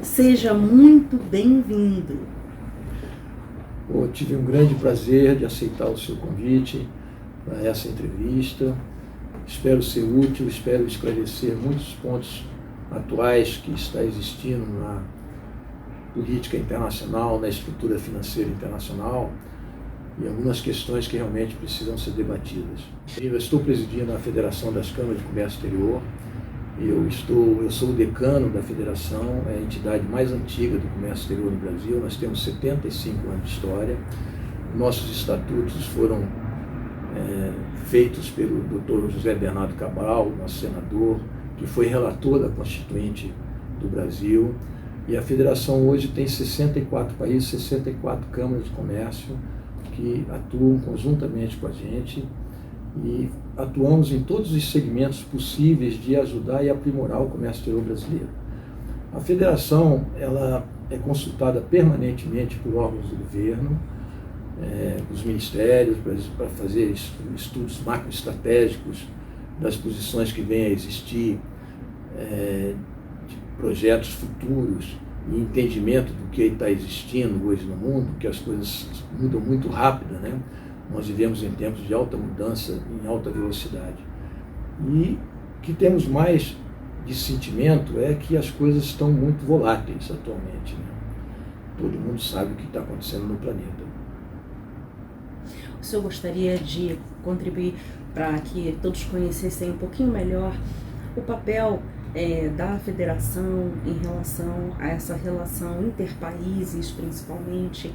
Seja muito bem-vindo. Eu tive um grande prazer de aceitar o seu convite para essa entrevista. Espero ser útil, espero esclarecer muitos pontos atuais que está existindo na política internacional, na estrutura financeira internacional e algumas questões que realmente precisam ser debatidas. Eu estou presidindo a Federação das Câmaras de Comércio Exterior. Eu sou o decano da federação, é a entidade mais antiga do comércio exterior no Brasil. Nós temos 75 anos de história. Nossos estatutos foram feitos pelo Dr. José Bernardo Cabral, nosso senador, que foi relator da Constituinte do Brasil. E a federação hoje tem 64 países, 64 câmaras de comércio que atuam conjuntamente com a gente e atuamos em todos os segmentos possíveis de ajudar e aprimorar o comércio exterior brasileiro. A federação ela é consultada permanentemente por órgãos do governo, os ministérios, para fazer estudos macroestratégicos das posições que vêm a existir, de projetos futuros e entendimento do que está existindo hoje no mundo, que as coisas mudam muito rápido, né? Nós vivemos em tempos de alta mudança, em alta velocidade. E o que temos mais de sentimento é que as coisas estão muito voláteis atualmente, né? Todo mundo sabe o que está acontecendo no planeta. O senhor gostaria de contribuir para que todos conhecessem um pouquinho melhor o papel da federação em relação a essa relação interpaíses, principalmente,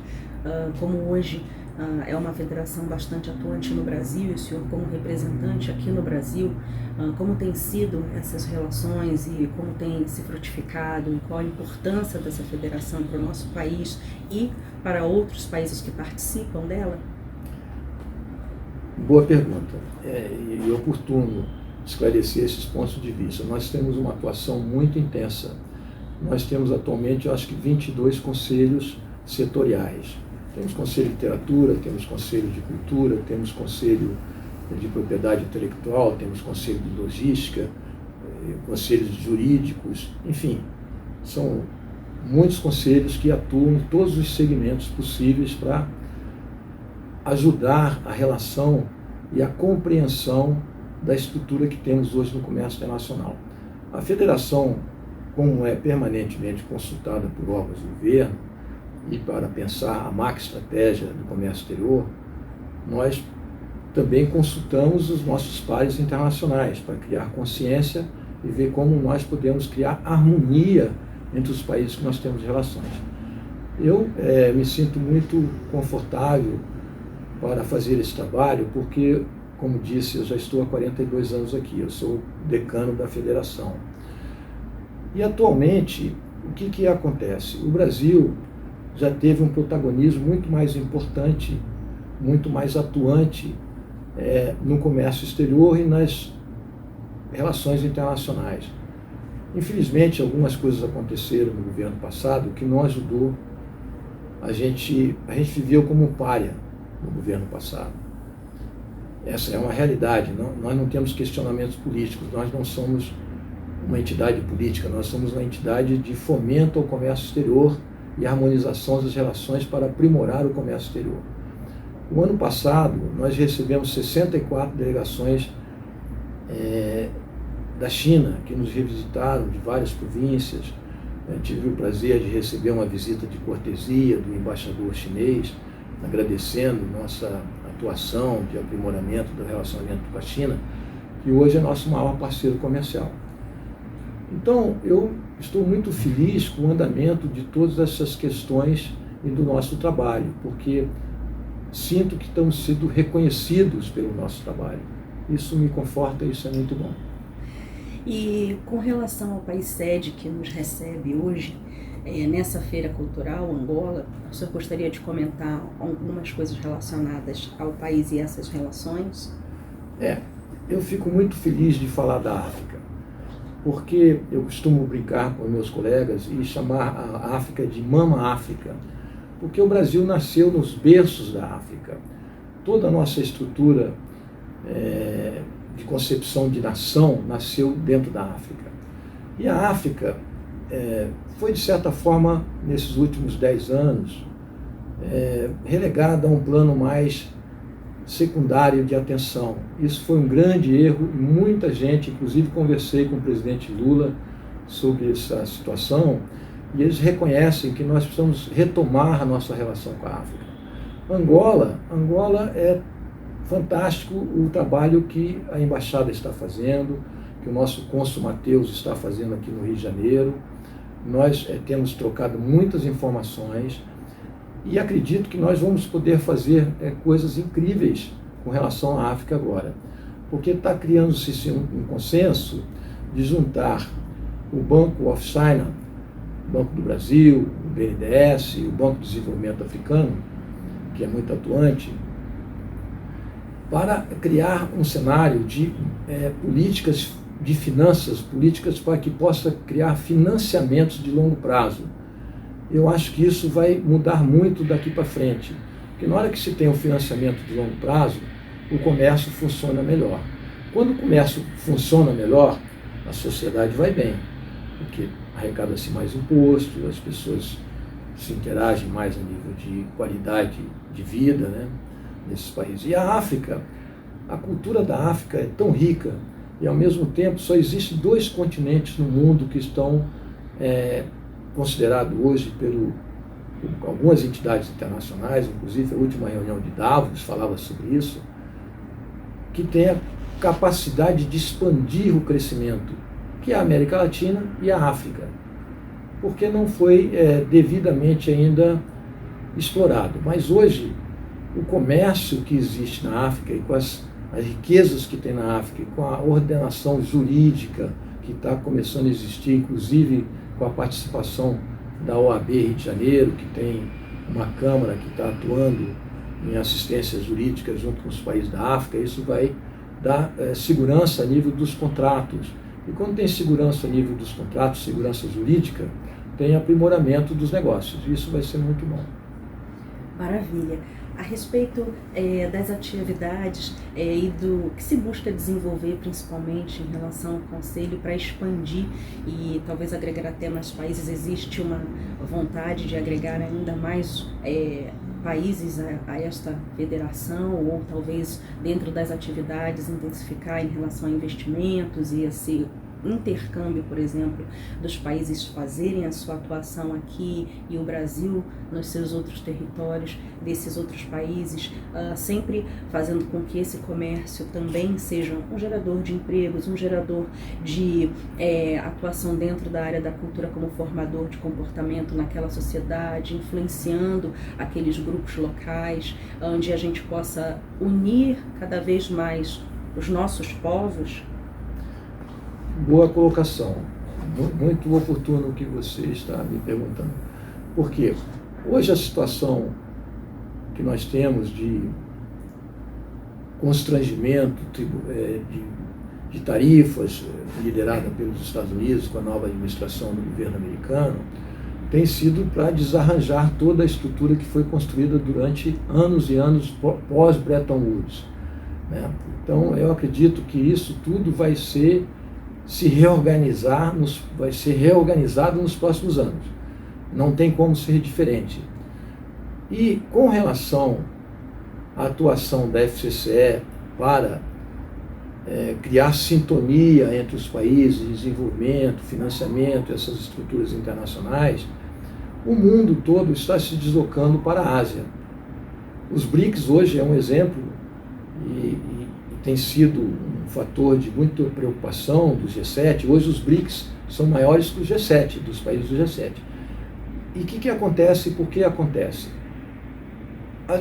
como hoje é uma federação bastante atuante no Brasil, e o senhor como representante aqui no Brasil, como tem sido essas relações e como tem se frutificado, e qual a importância dessa federação para o nosso país e para outros países que participam dela? Boa pergunta, e oportuno esclarecer esses pontos de vista. Nós temos uma atuação muito intensa. Nós temos atualmente, eu acho que 22 conselhos setoriais. Temos conselho de literatura, temos conselho de cultura, temos conselho de propriedade intelectual, temos conselho de logística, conselhos jurídicos, enfim, são muitos conselhos que atuam em todos os segmentos possíveis para ajudar a relação e a compreensão da estrutura que temos hoje no comércio internacional. A federação, como é permanentemente consultada por órgãos do governo, e para pensar a macroestratégia do comércio exterior, nós também consultamos os nossos pares internacionais para criar consciência e ver como nós podemos criar harmonia entre os países que nós temos relações. Eu me sinto muito confortável para fazer esse trabalho porque, como disse, eu já estou há 42 anos aqui, eu sou decano da federação. E atualmente, o que acontece? O Brasil já teve um protagonismo muito mais importante, muito mais atuante no comércio exterior e nas relações internacionais. Infelizmente, algumas coisas aconteceram no governo passado que não ajudou. A gente viveu como pária no governo passado. Essa é uma realidade. Nós não temos questionamentos políticos, nós não somos uma entidade política, nós somos uma entidade de fomento ao comércio exterior e harmonização das relações para aprimorar o comércio exterior. O ano passado, nós recebemos 64 delegações da China, que nos revisitaram de várias províncias. Eu tive o prazer de receber uma visita de cortesia do embaixador chinês, agradecendo nossa atuação de aprimoramento do relacionamento com a China, que hoje é nosso maior parceiro comercial. Então, eu estou muito feliz com o andamento de todas essas questões e do nosso trabalho, porque sinto que estamos sendo reconhecidos pelo nosso trabalho. Isso me conforta, isso é muito bom. E com relação ao país sede que nos recebe hoje, nessa feira cultural, Angola, o senhor gostaria de comentar algumas coisas relacionadas ao país e essas relações? Eu fico muito feliz de falar da África, porque eu costumo brincar com meus colegas e chamar a África de Mama África, porque o Brasil nasceu nos berços da África. Toda a nossa estrutura de concepção de nação nasceu dentro da África. E a África foi, de certa forma, nesses últimos 10 anos, relegada a um plano mais secundário de atenção. Isso foi um grande erro, e muita gente, inclusive conversei com o presidente Lula sobre essa situação, e eles reconhecem que nós precisamos retomar a nossa relação com a África. Angola é fantástico o trabalho que a embaixada está fazendo, que o nosso cônsul Mateus está fazendo aqui no Rio de Janeiro. Nós temos trocado muitas informações e acredito que nós vamos poder fazer coisas incríveis com relação à África agora, porque está criando-se um consenso de juntar o Banco of China, o Banco do Brasil, o BNDES, o Banco de Desenvolvimento Africano, que é muito atuante, para criar um cenário de políticas de finanças, políticas para que possa criar financiamentos de longo prazo. Eu acho que isso vai mudar muito daqui para frente, porque na hora que se tem um financiamento de longo prazo, o comércio funciona melhor. Quando o comércio funciona melhor, a sociedade vai bem, porque arrecada-se mais imposto, as pessoas se interagem mais a nível de qualidade de vida, né, nesses países. E a África, a cultura da África é tão rica, e ao mesmo tempo só existem 2 continentes no mundo que estão considerados hoje por algumas entidades internacionais, inclusive a última reunião de Davos falava sobre isso, que tem a capacidade de expandir o crescimento, que é a América Latina e a África, porque não foi devidamente ainda explorado. Mas hoje, o comércio que existe na África e com as riquezas que tem na África, e com a ordenação jurídica que está começando a existir, inclusive com a participação da OAB Rio de Janeiro, que tem uma Câmara que está atuando em assistência jurídica junto com os países da África, isso vai dar segurança a nível dos contratos. E quando tem segurança a nível dos contratos, segurança jurídica, tem aprimoramento dos negócios. Isso vai ser muito bom. Maravilha. A respeito das atividades e do que se busca desenvolver, principalmente em relação ao Conselho, para expandir e talvez agregar até mais países, existe uma vontade de agregar ainda mais países a esta federação, ou talvez dentro das atividades intensificar em relação a investimentos e esse intercâmbio, por exemplo, dos países fazerem a sua atuação aqui e o Brasil nos seus outros territórios desses outros países, sempre fazendo com que esse comércio também seja um gerador de empregos, um gerador de atuação dentro da área da cultura como formador de comportamento naquela sociedade, influenciando aqueles grupos locais, onde a gente possa unir cada vez mais os nossos povos. Boa colocação, muito oportuno o que você está me perguntando. Porque hoje a situação que nós temos de constrangimento de tarifas liderada pelos Estados Unidos com a nova administração do governo americano tem sido para desarranjar toda a estrutura que foi construída durante anos e anos pós-Bretton Woods, né? Então eu acredito que isso tudo vai ser reorganizado nos próximos anos. Não tem como ser diferente. E com relação à atuação da FCCE para criar sintonia entre os países, desenvolvimento, financiamento, essas estruturas internacionais, o mundo todo está se deslocando para a Ásia. Os BRICS hoje é um exemplo e tem sido um fator de muita preocupação do G7. Hoje os BRICS são maiores que o G7, dos países do G7. E o que acontece e por que acontece?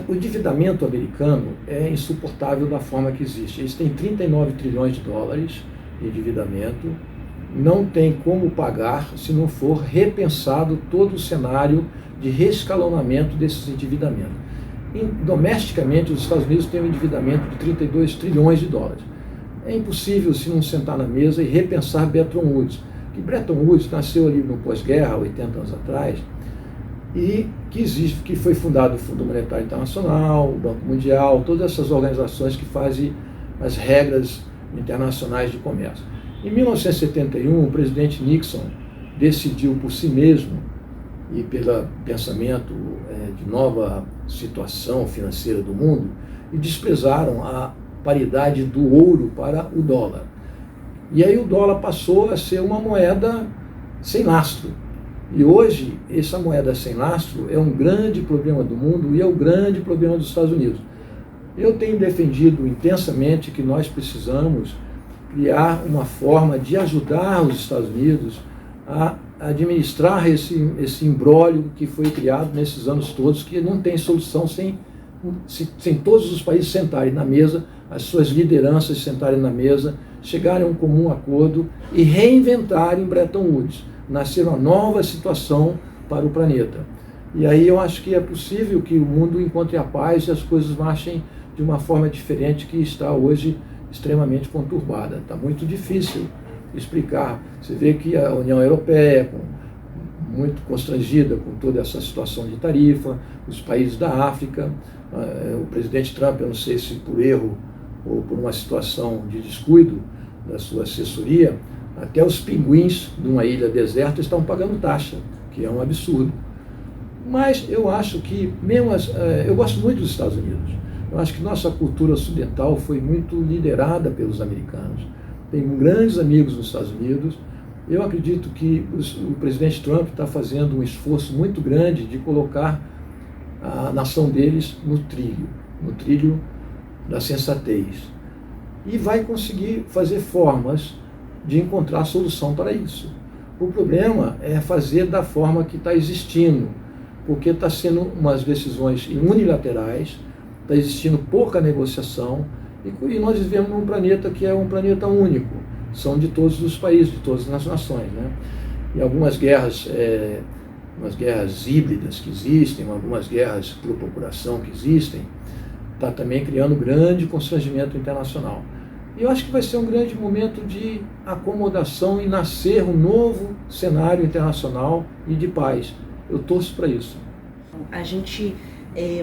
O endividamento americano é insuportável da forma que existe. Eles têm 39 trilhões de dólares de endividamento, não tem como pagar se não for repensado todo o cenário de reescalonamento desses endividamentos. Domesticamente, os Estados Unidos têm um endividamento de 32 trilhões de dólares. É impossível se não sentar na mesa e repensar Bretton Woods. Que Bretton Woods nasceu ali no pós-guerra, 80 anos atrás, e que foi fundado o Fundo Monetário Internacional, o Banco Mundial, todas essas organizações que fazem as regras internacionais de comércio. Em 1971, o presidente Nixon decidiu por si mesmo e pelo pensamento de nova situação financeira do mundo e desprezaram a paridade do ouro para o dólar. E aí o dólar passou a ser uma moeda sem lastro. E hoje, essa moeda sem lastro é um grande problema do mundo e é o grande problema dos Estados Unidos. Eu tenho defendido intensamente que nós precisamos criar uma forma de ajudar os Estados Unidos a administrar esse imbróglio que foi criado nesses anos todos, que não tem solução sem todos os países sentarem na mesa, as suas lideranças sentarem na mesa, chegarem a um comum acordo e reinventarem Bretton Woods, nascer uma nova situação para o planeta. E aí eu acho que é possível que o mundo encontre a paz e as coisas marchem de uma forma diferente que está hoje extremamente conturbada. Está muito difícil explicar. Você vê que a União Europeia, muito constrangida com toda essa situação de tarifa, os países da África, o presidente Trump, eu não sei se por erro ou por uma situação de descuido da sua assessoria, até os pinguins de uma ilha deserta estão pagando taxa, que é um absurdo. Mas eu acho que, eu gosto muito dos Estados Unidos. Eu acho que nossa cultura ocidental foi muito liderada pelos americanos. Tenho grandes amigos nos Estados Unidos. Eu acredito que o presidente Trump está fazendo um esforço muito grande de colocar a nação deles no trilho da sensatez. E vai conseguir fazer formas de encontrar solução para isso. O problema é fazer da forma que está existindo, porque está sendo umas decisões unilaterais, está existindo pouca negociação, e nós vivemos num planeta que é um planeta único, são de todos os países, de todas as nações, né? E algumas guerras, umas guerras híbridas que existem, algumas guerras por procuração que existem, está também criando grande constrangimento internacional. E eu acho que vai ser um grande momento de acomodação e nascer um novo cenário internacional e de paz. Eu torço para isso. A gente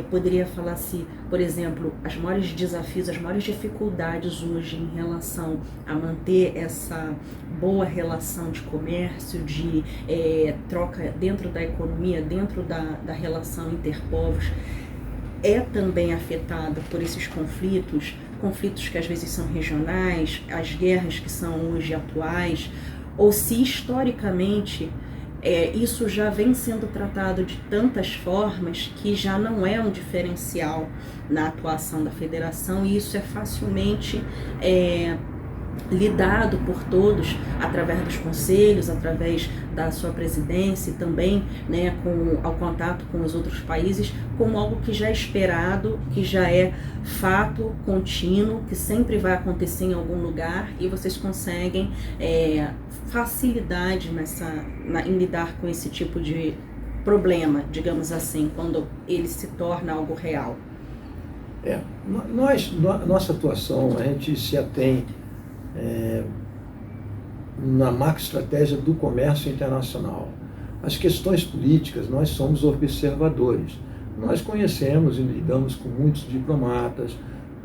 poderia falar se, por exemplo, os maiores desafios, as maiores dificuldades hoje em relação a manter essa boa relação de comércio, de troca dentro da economia, dentro da relação interpovos, é também afetada por esses conflitos que às vezes são regionais, as guerras que são hoje atuais, ou se historicamente isso já vem sendo tratado de tantas formas que já não é um diferencial na atuação da federação, e isso é facilmente lidado por todos através dos conselhos, através da sua presidência e também, né, ao contato com os outros países, como algo que já é esperado, que já é fato contínuo, que sempre vai acontecer em algum lugar, e vocês conseguem facilidade em lidar com esse tipo de problema, digamos assim, quando ele se torna algo real. Nossa atuação, a gente se atém na macroestratégia do comércio internacional. As questões políticas, nós somos observadores. Nós conhecemos e lidamos com muitos diplomatas.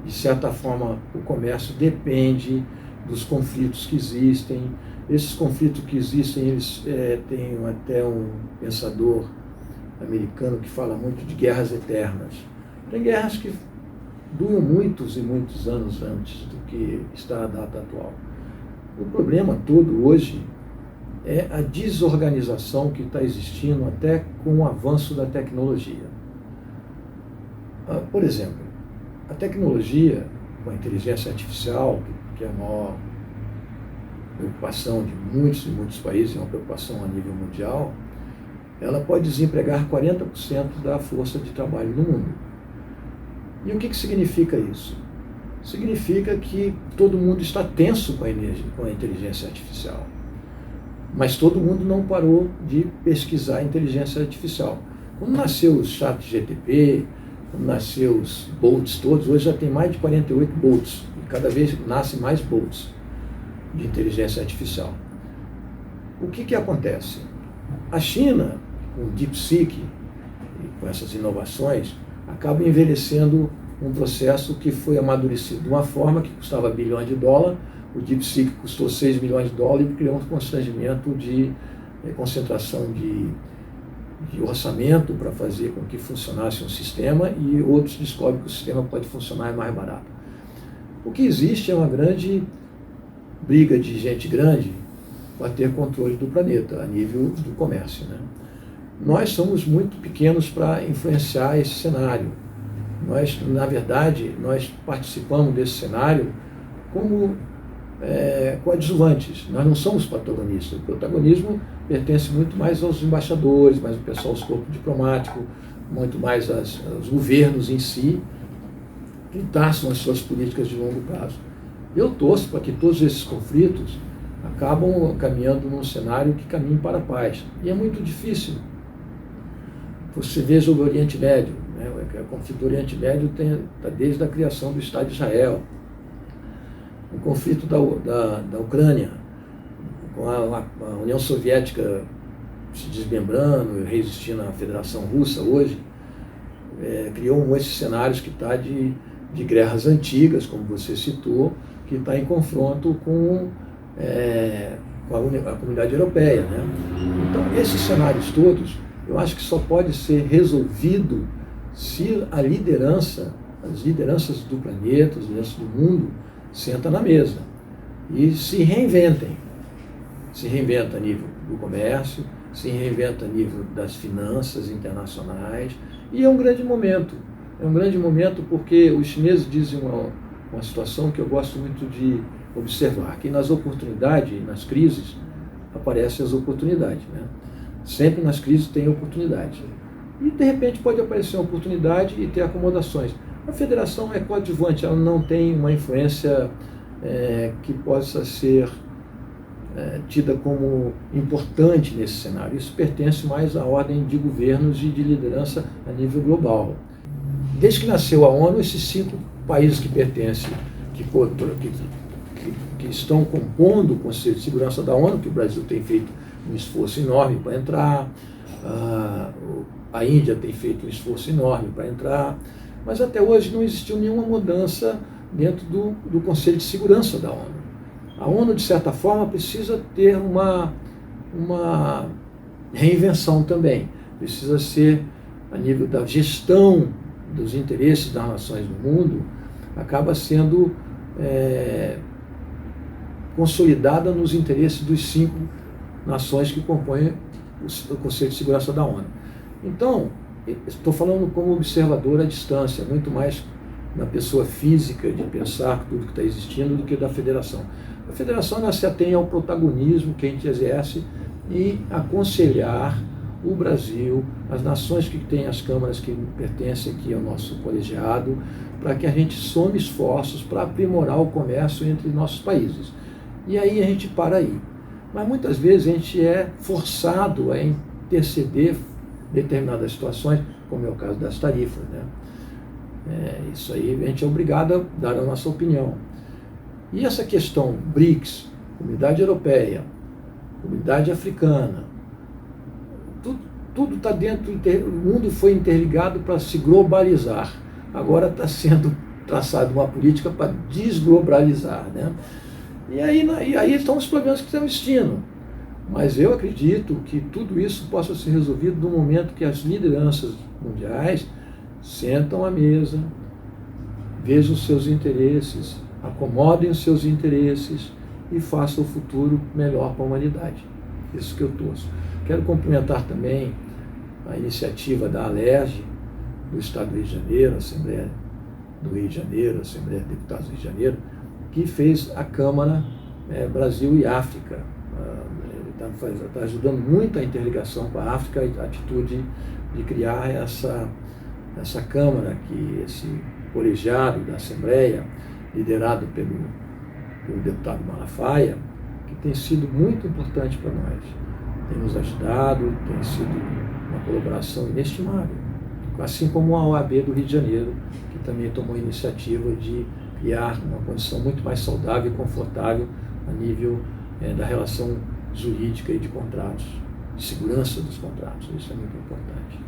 De certa forma, o comércio depende dos conflitos que existem. Esses conflitos que existem, eles têm até um pensador americano que fala muito de guerras eternas. Tem guerras que duram muitos e muitos anos antes do que está a data atual. O problema todo hoje é a desorganização que está existindo até com o avanço da tecnologia. Por exemplo, a tecnologia, com a inteligência artificial, que é a maior preocupação de muitos e muitos países, é uma preocupação a nível mundial, ela pode desempregar 40% da força de trabalho no mundo. E o que significa isso? Significa que todo mundo está tenso com a inteligência artificial. Mas todo mundo não parou de pesquisar a inteligência artificial. Quando nasceu o ChatGPT, quando nasceu os bots todos, hoje já tem mais de 48 bots. E cada vez nascem mais bots de inteligência artificial. O que acontece? A China, com o DeepSeek, e com essas inovações, acaba envelhecendo um processo que foi amadurecido de uma forma que custava bilhões de dólares, o DeepSeek custou 6 milhões de dólares e criou um constrangimento de concentração de orçamento para fazer com que funcionasse um sistema, e outros descobrem que o sistema pode funcionar mais barato. O que existe é uma grande briga de gente grande para ter controle do planeta a nível do comércio, né? Nós somos muito pequenos para influenciar esse cenário. Nós, na verdade, nós participamos desse cenário como coadjuvantes. Nós não somos protagonistas. O protagonismo pertence muito mais aos embaixadores, mais o pessoal, aos corpos diplomáticos, muito mais aos governos em si, que traçam as suas políticas de longo prazo. Eu torço para que todos esses conflitos acabam caminhando num cenário que caminhe para a paz. E é muito difícil. Você veja o Oriente Médio, né? O conflito do Oriente Médio está desde a criação do Estado de Israel. O conflito da Ucrânia, com a União Soviética se desmembrando e resistindo à Federação Russa hoje, criou esses cenários que está de guerras antigas, como você citou, que está em confronto com a comunidade europeia, né? Então, esses cenários todos, eu acho que só pode ser resolvido se as lideranças do planeta, as lideranças do mundo, sentam na mesa e se reinventem. Se reinventa a nível do comércio, se reinventa a nível das finanças internacionais, e é um grande momento. É um grande momento porque os chineses dizem uma situação que eu gosto muito de observar, que nas oportunidades, nas crises, aparecem as oportunidades, né? Sempre nas crises tem oportunidade. E, de repente, pode aparecer uma oportunidade e ter acomodações. A federação é coadjuvante, ela não tem uma influência que possa ser tida como importante nesse cenário. Isso pertence mais à ordem de governos e de liderança a nível global. Desde que nasceu a ONU, esses 5 países que pertencem, que estão compondo o Conselho de Segurança da ONU, que o Brasil tem feito um esforço enorme para entrar, a Índia tem feito um esforço enorme para entrar, mas até hoje não existiu nenhuma mudança dentro do Conselho de Segurança da ONU. A ONU, de certa forma, precisa ter uma reinvenção também. Precisa ser, a nível da gestão dos interesses das nações do mundo, acaba sendo consolidada nos interesses dos 5 nações que compõem o Conselho de Segurança da ONU. Então, estou falando como observador à distância, muito mais na pessoa física de pensar tudo que está existindo do que da federação. A federação, ela se atém ao protagonismo que a gente exerce e aconselhar o Brasil, as nações que têm as câmaras que pertencem aqui ao nosso colegiado, para que a gente some esforços para aprimorar o comércio entre nossos países. E aí a gente para aí. Mas muitas vezes a gente é forçado a interceder determinadas situações, como é o caso das tarifas, né? Isso aí a gente é obrigado a dar a nossa opinião. E essa questão BRICS, Comunidade Europeia, Comunidade Africana, tudo está dentro, o mundo foi interligado para se globalizar. Agora está sendo traçada uma política para desglobalizar, né? E aí estão os problemas que estão existindo. Mas eu acredito que tudo isso possa ser resolvido no momento que as lideranças mundiais sentam à mesa, vejam os seus interesses, acomodem os seus interesses e façam o futuro melhor para a humanidade. Isso que eu torço. Quero cumprimentar também a iniciativa da ALERJ, do Estado do Rio de Janeiro, a Assembleia do Rio de Janeiro, a Assembleia de Deputados do Rio de Janeiro, que fez a Câmara Brasil e África. Está ajudando muito a interligação com a África e a atitude de criar essa Câmara, esse colegiado da Assembleia, liderado pelo deputado Malafaia, que tem sido muito importante para nós. Tem nos ajudado, tem sido uma colaboração inestimável. Assim como a OAB do Rio de Janeiro, que também tomou a iniciativa de criar uma condição muito mais saudável e confortável a nível da relação jurídica e de contratos, de segurança dos contratos. Isso é muito importante.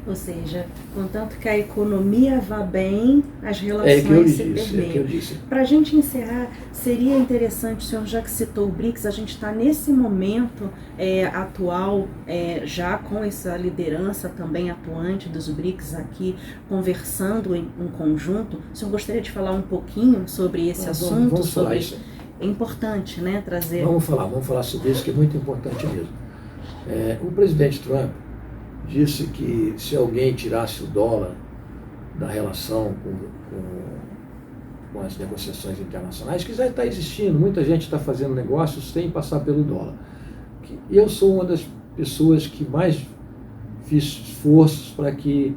Ou seja, contanto que a economia vá bem, as relações se permeiam. Para a gente encerrar, seria interessante, o senhor já que citou o BRICS, a gente está nesse momento atual, já com essa liderança também atuante dos BRICS aqui, conversando em conjunto. O senhor gostaria de falar um pouquinho sobre esse assunto? Vamos falar isso. É importante, né, trazer... Vamos falar sobre isso, que é muito importante mesmo. O presidente Trump disse que se alguém tirasse o dólar da relação com as negociações internacionais, que já está existindo, muita gente está fazendo negócios sem passar pelo dólar. Eu sou uma das pessoas que mais fiz esforços para que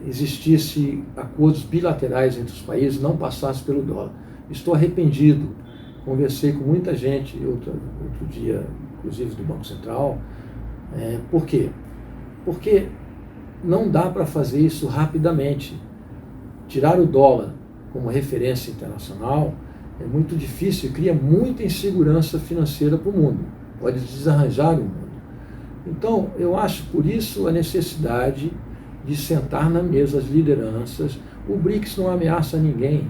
existisse acordos bilaterais entre os países, não passasse pelo dólar. Estou arrependido. Conversei com muita gente outro dia, inclusive do Banco Central. Por quê? Porque não dá para fazer isso rapidamente. Tirar o dólar como referência internacional é muito difícil e cria muita insegurança financeira para o mundo. Pode desarranjar o mundo. Então, eu acho por isso a necessidade de sentar na mesa as lideranças. O BRICS não ameaça ninguém.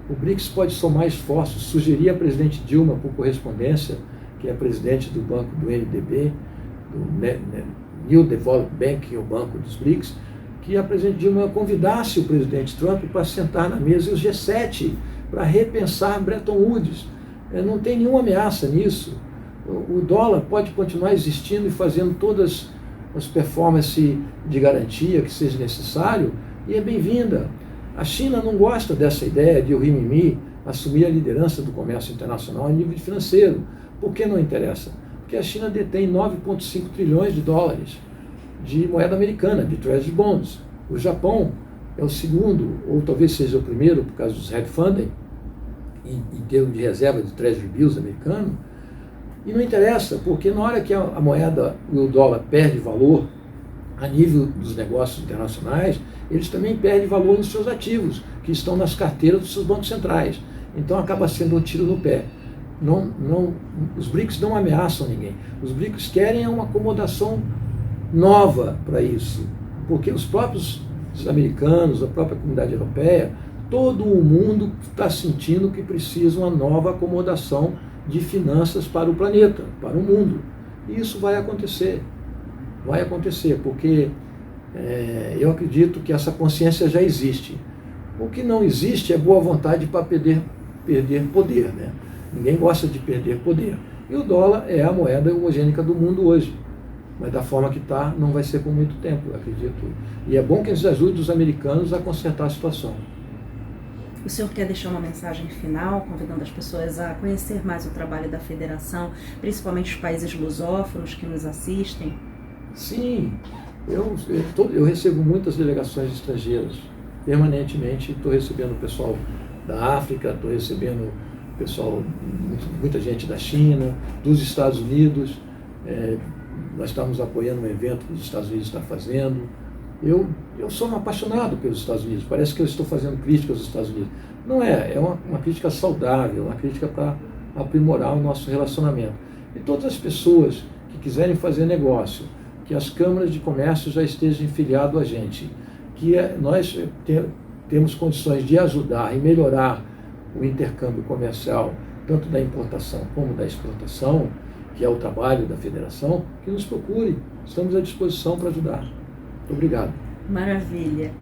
O BRICS pode somar esforços. Sugeri à presidente Dilma, por correspondência, que é a presidente do banco do NDB, do New Development Bank, que é o banco dos BRICS, que a presidente Dilma convidasse o presidente Trump para sentar na mesa e os G7 para repensar Bretton Woods. Não tem nenhuma ameaça nisso. O dólar pode continuar existindo e fazendo todas as performances de garantia que seja necessário, e é bem-vinda. A China não gosta dessa ideia de o RMB assumir a liderança do comércio internacional a nível financeiro. Por que não interessa? Porque a China detém 9,5 trilhões de dólares de moeda americana, de Treasury Bonds. O Japão é o segundo, ou talvez seja o primeiro, por causa dos hedge funding, em termos de reserva de Treasury Bills americano. E não interessa, porque na hora que a moeda e o dólar perde valor a nível dos negócios internacionais, eles também perdem valor nos seus ativos, que estão nas carteiras dos seus bancos centrais. Então acaba sendo um tiro no pé. Os BRICS não ameaçam ninguém. Os BRICS querem uma acomodação nova para isso, porque os próprios americanos, a própria comunidade europeia, todo o mundo está sentindo que precisa uma nova acomodação de finanças para o planeta, para o mundo. E isso vai acontecer. Vai acontecer, porque eu acredito que essa consciência já existe. O que não existe é boa vontade para perder poder, né? Ninguém gosta de perder poder. E o dólar é a moeda homogênica do mundo hoje. Mas da forma que está, não vai ser por muito tempo, eu acredito. E é bom que eles ajudem os americanos a consertar a situação. O senhor quer deixar uma mensagem final, convidando as pessoas a conhecer mais o trabalho da Federação, principalmente os países lusófonos que nos assistem? Sim, eu recebo muitas delegações estrangeiras. Permanentemente estou recebendo o pessoal da África, estou recebendo pessoal, muita gente da China, dos Estados Unidos. Nós estamos apoiando um evento que os Estados Unidos está fazendo. Eu sou um apaixonado pelos Estados Unidos. Parece que eu estou fazendo críticas aos Estados Unidos. Não é, é uma crítica saudável, uma crítica para aprimorar o nosso relacionamento. E todas as pessoas que quiserem fazer negócio, que as câmaras de comércio já estejam filiadas a gente, que nós temos condições de ajudar e melhorar o intercâmbio comercial, tanto da importação como da exportação, que é o trabalho da Federação, que nos procure. Estamos à disposição para ajudar. Muito obrigado. Maravilha.